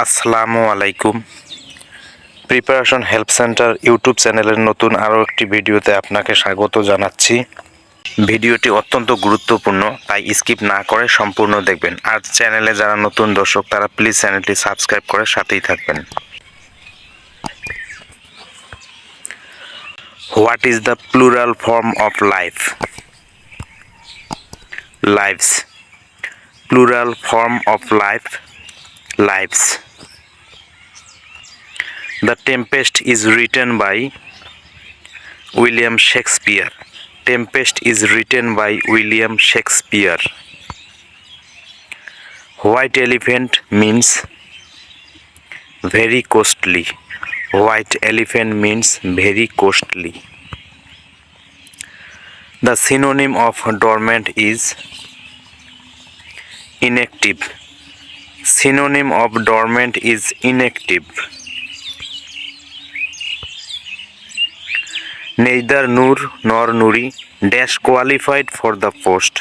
আসসালামু আলাইকুম। Preparation help centre YouTube চ্যানেলের নতুন আরও একটি ভিডিওতে আপনাকে স্বাগত জানাচ্ছি। ভিডিওটি অত্যন্ত গুরুত্বপূর্ণ, তাই স্কিপ না করে সম্পূর্ণ দেখবেন। আর চ্যানেলে যারা নতুন দর্শক তারা প্লিজ চ্যানেলটি সাবস্ক্রাইব করে সাথেই থাকবেন। What is the plural form of life? Lives. Plural form of life, lives. The Tempest is written by William Shakespeare. Tempest is written by William Shakespeare. White elephant means very costly. White elephant means very costly. The synonym of dormant is inactive. Synonym of dormant is inactive. Neither Noor nor Nuri dash qualified for the post.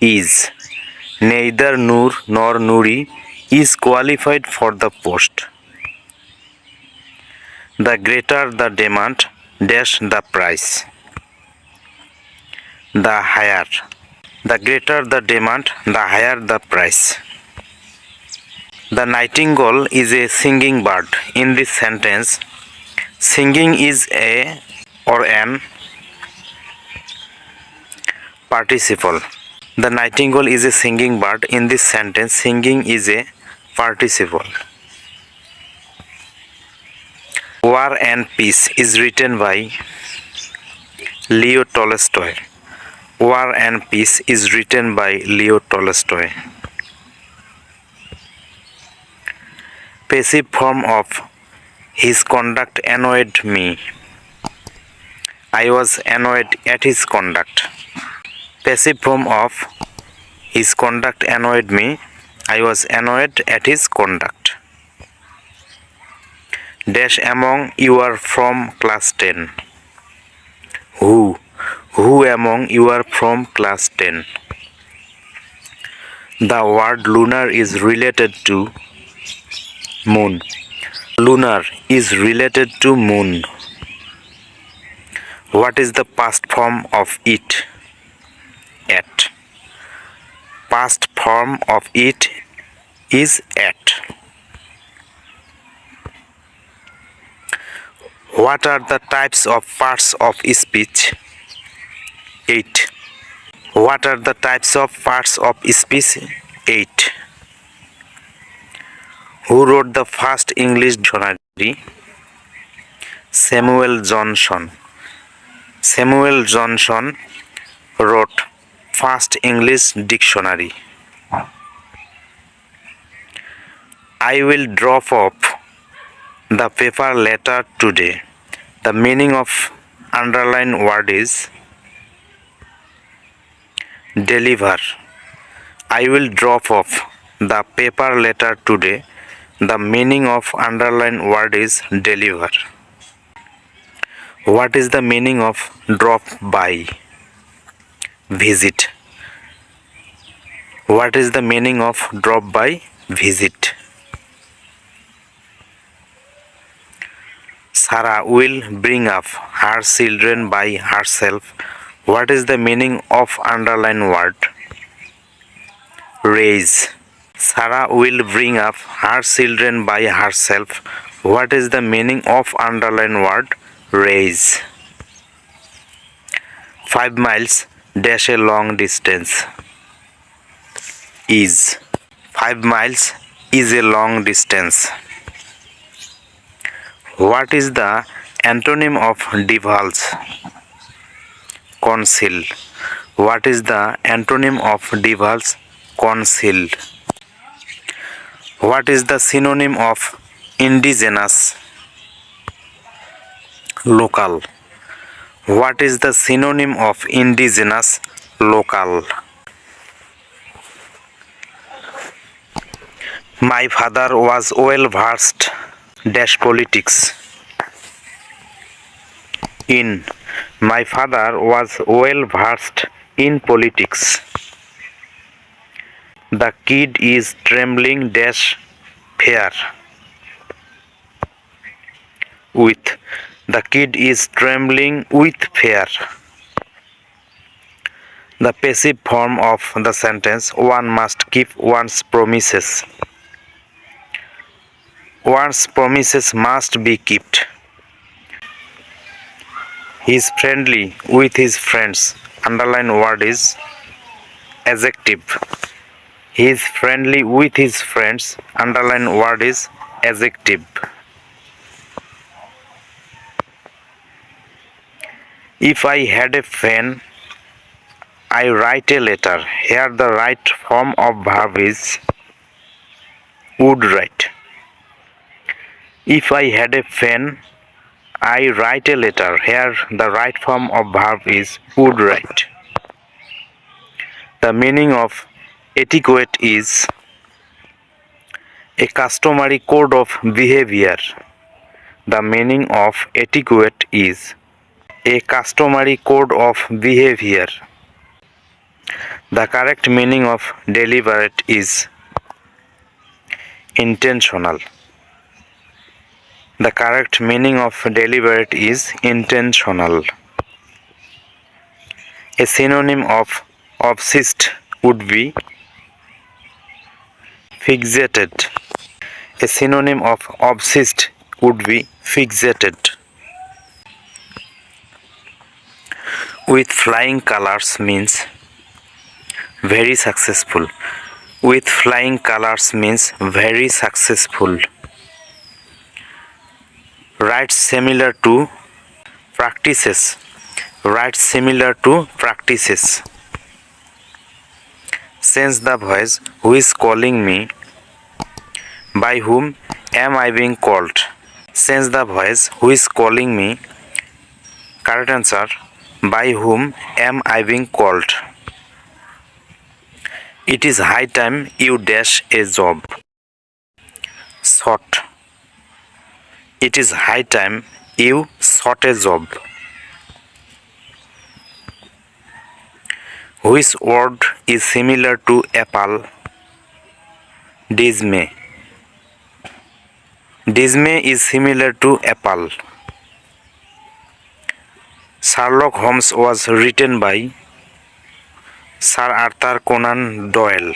Is. Neither Noor nor Nuri is qualified for the post. The greater the demand dash the price. The higher. The greater the demand, the higher the price. The nightingale is a singing bird. In this sentence, singing is a or an participle. The nightingale is a singing bird. In this sentence, singing is a participle. War and Peace is written by Leo Tolstoy. War and Peace is written by Leo Tolstoy. Passive form of his conduct annoyed me. I was annoyed at his conduct. Passive form of his conduct annoyed me. I was annoyed at his conduct. Dash among you are from class 10. Who? Who among you are from class 10? The word lunar is related to moon. Lunar is related to moon. What is the past form of it? At. Past form of it is at. What are the types of parts of speech? 8. What are the types of parts of speech? 8. Who wrote the first English dictionary? Samuel Johnson. Samuel Johnson wrote first English dictionary. I will drop off the paper later today. The meaning of underlined word is deliver. I will drop off the paper later today. The meaning of underlined word is deliver. What is the meaning of drop by? Visit. What is the meaning of drop by? Visit. Sarah will bring up her children by herself. What is the meaning of underlined word? Raise. Sarah will bring up her children by herself. What is the meaning of underlined word? Raise. 5 miles dash a long distance. Is. 5 miles is a long distance. What is the antonym of divulge? Conceal. What is the antonym of divulge? Conceal. What is the synonym of indigenous? Local. What is the synonym of indigenous? Local. My father was well versed dash politics. In. My father was well versed in politics. The kid is trembling dash fear. With. The kid is trembling with fear. The passive form of the sentence, one must keep one's promises. One's promises must be kept. He is friendly with his friends. Underline word is adjective. He is friendly with his friends. Underline word is adjective. If I had a pen, I write a letter. Here the right form of verb is would write. If I had a pen, I write a letter. Here the right form of verb is would write. The meaning of etiquette is a customary code of behavior. The meaning of etiquette is a customary code of behavior. The correct meaning of deliberate is intentional. The correct meaning of deliberate is intentional. A synonym of obsessed would be fixated. A synonym of obsessed would be fixated. With flying colors means very successful. With flying colors means very successful. Right similar to practices. Right similar to practices. Sense the voice, who is calling me? By whom am I being called? Sense the voice, who is calling me? Correct answer, by whom am I being called? It is high time you dash a job. Sought. It is high time you sought a job. Which word is similar to apple? Dismay. Dismay is similar to apple. Sherlock Holmes was written by Sir Arthur Conan Doyle.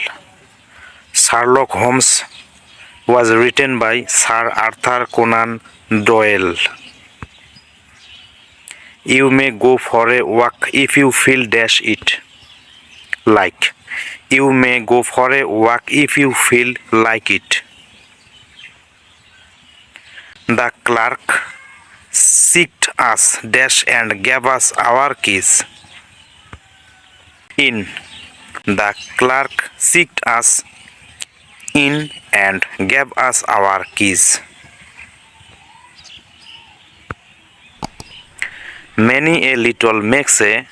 Sherlock Holmes was written by Sir Arthur Conan Doyle. You may go for a walk if you feel dash it. Like. You may go for a walk if you feel like it. The clerk seeked us dash and gave us our keys. In. The clerk seeked us in and gave us our keys. Many a little makes a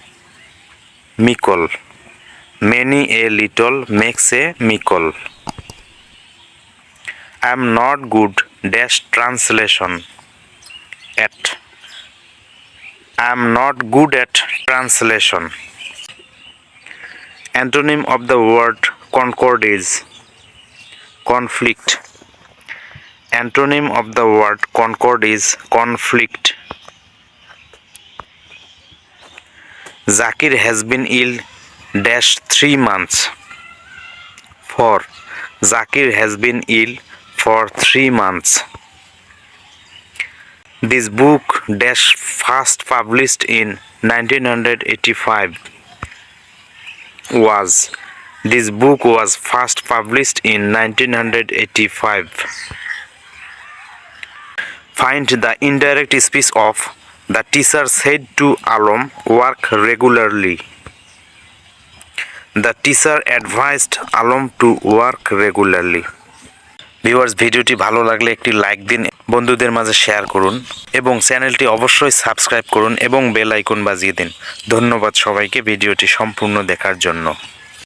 mickle. Many a little makes a mickle. I am not good dash translation at. I am not good at translation. Antonym of the word concord is conflict. Antonym of the word concord is conflict. Zakir has been ill dash 3 months. For. Zakir has been ill for 3 months. This book dash first published in 1985 was. This book was first published in 1985. Find the indirect speech of the teacher said to Alam work regularly. The teacher advised Alam to work regularly. Viewers, ভিডিওটি ভালো লাগলে একটি like দিন, বন্ধুদের মাঝে share করুন এবং চ্যানেলটি অবশ্যই সাবস্ক্রাইব করুন এবং বেল আইকন বাজিয়ে দিন। ধন্যবাদ সবাইকে ভিডিওটি সম্পূর্ণ দেখার জন্য।